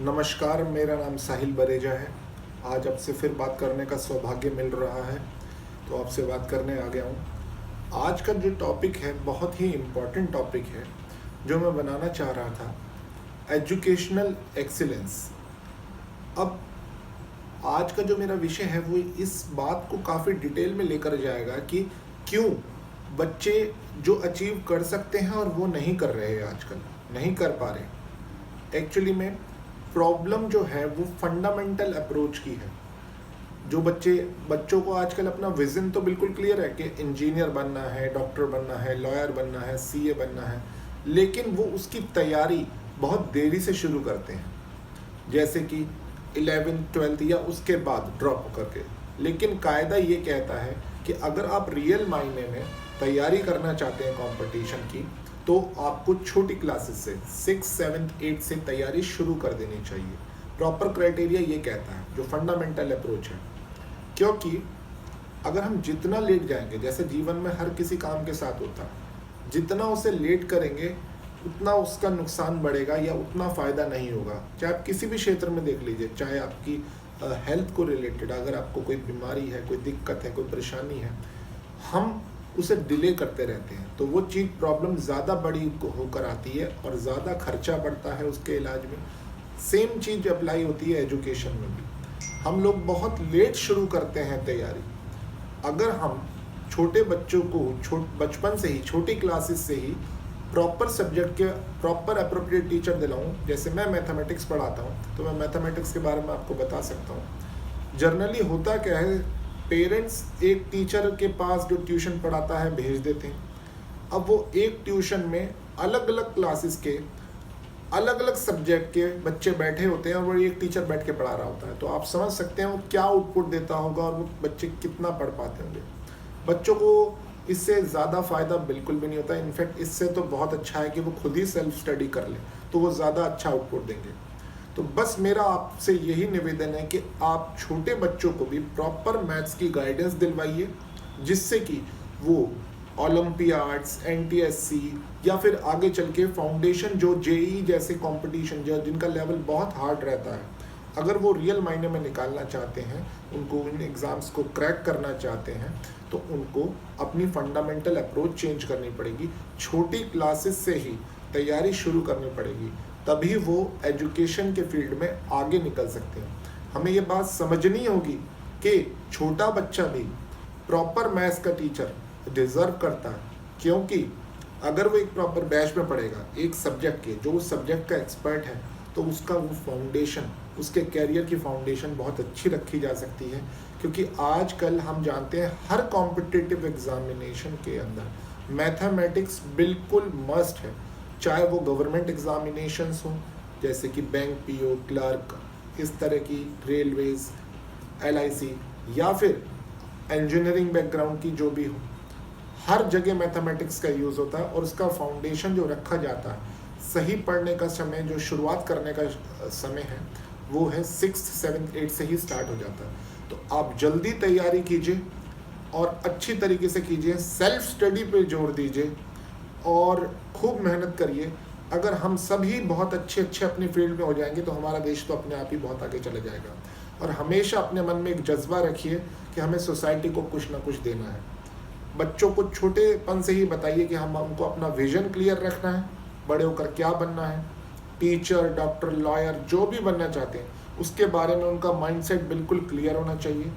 नमस्कार, मेरा नाम साहिल बरेजा है। आज आपसे फिर बात करने का सौभाग्य मिल रहा है, तो आपसे बात करने आ गया हूँ। आज का जो टॉपिक है बहुत ही इम्पोर्टेंट टॉपिक है, जो मैं बनाना चाह रहा था, एजुकेशनल एक्सीलेंस। अब आज का जो मेरा विषय है वो इस बात को काफ़ी डिटेल में लेकर जाएगा कि क्यों बच्चे जो अचीव कर सकते हैं और वो नहीं कर रहे हैं, आजकल नहीं कर पा रहे। एक्चुअली में प्रॉब्लम जो है वो फंडामेंटल अप्रोच की है। जो बच्चों को आजकल अपना विज़न तो बिल्कुल क्लियर है कि इंजीनियर बनना है, डॉक्टर बनना है, लॉयर बनना है, सीए बनना है, लेकिन वो उसकी तैयारी बहुत देरी से शुरू करते हैं, जैसे कि 11th 12th या उसके बाद ड्रॉप करके। लेकिन कायदा ये कहता है कि अगर आप रियल मायने में तैयारी करना चाहते हैं कंपटीशन की, तो आपको छोटी क्लासेस से 6, 7, 8 से तैयारी शुरू कर देनी चाहिए। प्रॉपर क्राइटेरिया ये कहता है, जो फंडामेंटल अप्रोच है। क्योंकि अगर हम जितना लेट जाएंगे, जैसे जीवन में हर किसी काम के साथ होता है, जितना उसे लेट करेंगे उतना उसका नुकसान बढ़ेगा या उतना फ़ायदा नहीं होगा। चाहे आप किसी भी क्षेत्र में देख लीजिए, चाहे आपकी हेल्थ को रिलेटेड, अगर आपको कोई बीमारी है, कोई दिक्कत है, कोई परेशानी है, हम उसे डिले करते रहते हैं, तो वो चीज़ प्रॉब्लम ज़्यादा बड़ी होकर आती है और ज़्यादा खर्चा बढ़ता है उसके इलाज में। सेम चीज़ अप्लाई होती है एजुकेशन में भी। हम लोग बहुत लेट शुरू करते हैं तैयारी। अगर हम छोटे बच्चों को बचपन से ही, छोटी क्लासेस से ही प्रॉपर सब्जेक्ट के प्रॉपर अप्रोप्रिएट टीचर दिलाऊं, जैसे मैं मैथमेटिक्स पढ़ाता हूं, तो मैं मैथमेटिक्स के बारे में आपको बता सकता हूं। जनरली होता क्या है, पेरेंट्स एक टीचर के पास जो ट्यूशन पढ़ाता है भेज देते हैं। अब वो एक ट्यूशन में अलग अलग क्लासेस के अलग अलग सब्जेक्ट के बच्चे बैठे होते हैं और वो एक टीचर बैठ के पढ़ा रहा होता है। तो आप समझ सकते हैं वो क्या आउटपुट देता होगा और वो बच्चे कितना पढ़ पाते होंगे। बच्चों को इससे ज़्यादा फ़ायदा बिल्कुल भी नहीं होता। इनफैक्ट इससे तो बहुत अच्छा है कि वो खुद ही सेल्फ स्टडी कर ले, तो वो ज़्यादा अच्छा आउटपुट देंगे। तो बस मेरा आपसे यही निवेदन है कि आप छोटे बच्चों को भी प्रॉपर मैथ्स की गाइडेंस दिलवाइए, जिससे कि वो ओलंपियाड्स, एनटीएससी या फिर आगे चल के फाउंडेशन, जो जेई जैसे कंपटीशन जो जिनका लेवल बहुत हार्ड रहता है, अगर वो रियल मायने में निकालना चाहते हैं, उनको इन एग्ज़ाम्स को क्रैक करना चाहते हैं, तो उनको अपनी फंडामेंटल अप्रोच चेंज करनी पड़ेगी। छोटी क्लासेस से ही तैयारी शुरू करनी पड़ेगी, तभी वो एजुकेशन के फील्ड में आगे निकल सकते हैं। हमें ये बात समझनी होगी कि छोटा बच्चा भी प्रॉपर मैथ्स का टीचर डिज़र्व करता है, क्योंकि अगर वो एक प्रॉपर बैच में पढ़ेगा एक सब्जेक्ट के, जो उस सब्जेक्ट का एक्सपर्ट है, तो उसका वो फाउंडेशन, उसके कैरियर की फाउंडेशन बहुत अच्छी रखी जा सकती है। क्योंकि आजकल हम जानते हैं हर कॉम्पिटिटिव एग्जामिनेशन के अंदर मैथमेटिक्स बिल्कुल मस्ट है। चाहे वो गवर्नमेंट एग्जामिनेशंस हों, जैसे कि बैंक पीओ, क्लर्क, इस तरह की, रेलवेज, एलआईसी, या फिर इंजीनियरिंग बैकग्राउंड की जो भी हो, हर जगह मैथमेटिक्स का यूज़ होता है। और उसका फाउंडेशन जो रखा जाता है, सही पढ़ने का समय, जो शुरुआत करने का समय है, वो है 6th 7th 8th से ही स्टार्ट हो जाता है। तो आप जल्दी तैयारी कीजिए और अच्छी तरीके से कीजिए, सेल्फ स्टडी पे जोर दीजिए और खूब मेहनत करिए। अगर हम सभी बहुत अच्छे अपनी फील्ड में हो जाएंगे, तो हमारा देश तो अपने आप ही बहुत आगे चला जाएगा। और हमेशा अपने मन में एक जज्बा रखिए कि हमें सोसाइटी को कुछ ना कुछ देना है। बच्चों को छोटेपन से ही बताइए कि हमको अपना विजन क्लियर रखना है, बड़े होकर क्या बनना है, टीचर, डॉक्टर, लॉयर, जो भी बनना चाहते हैं, उसके बारे में उनका माइंडसेट बिल्कुल क्लियर होना चाहिए,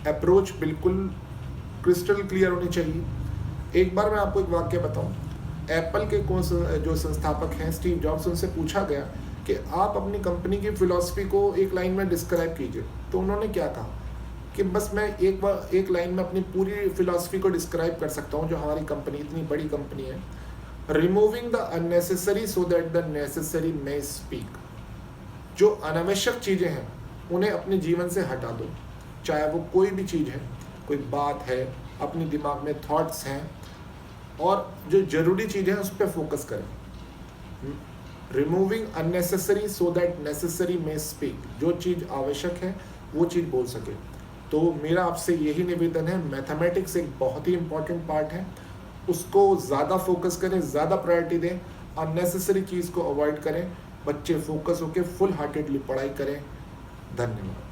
अप्रोच बिल्कुल क्रिस्टल क्लियर होनी चाहिए। एक बार मैं आपको एक वाक्य बताऊं, एप्पल के जो संस्थापक हैं स्टीव जॉब्स, उनसे पूछा गया कि आप अपनी कंपनी की फ़िलॉसफी को एक लाइन में डिस्क्राइब कीजिए। तो उन्होंने क्या कहा कि बस मैं एक लाइन में अपनी पूरी फ़िलॉसफी को डिस्क्राइब कर सकता हूँ, जो हमारी कंपनी इतनी बड़ी कंपनी है, removing the unnecessary so that the necessary may speak. जो अनावश्यक चीज़ें हैं उन्हें अपने जीवन से हटा दो, चाहे वो कोई भी चीज़ है, कोई बात है, अपने दिमाग में थॉट्स हैं, और जो ज़रूरी चीज़ें हैं उस पर फोकस करें। Removing unnecessary so that necessary में स्पीक। जो चीज़ आवश्यक है वो चीज़ बोल सके। तो मेरा आपसे यही निवेदन है, मैथमेटिक्स एक बहुत ही इम्पॉर्टेंट पार्ट है, उसको ज़्यादा फोकस करें, ज़्यादा प्रायोरिटी दें, अननेसेसरी चीज़ को अवॉइड करें। बच्चे फोकस होकर फुल हार्टेडली पढ़ाई करें। धन्यवाद।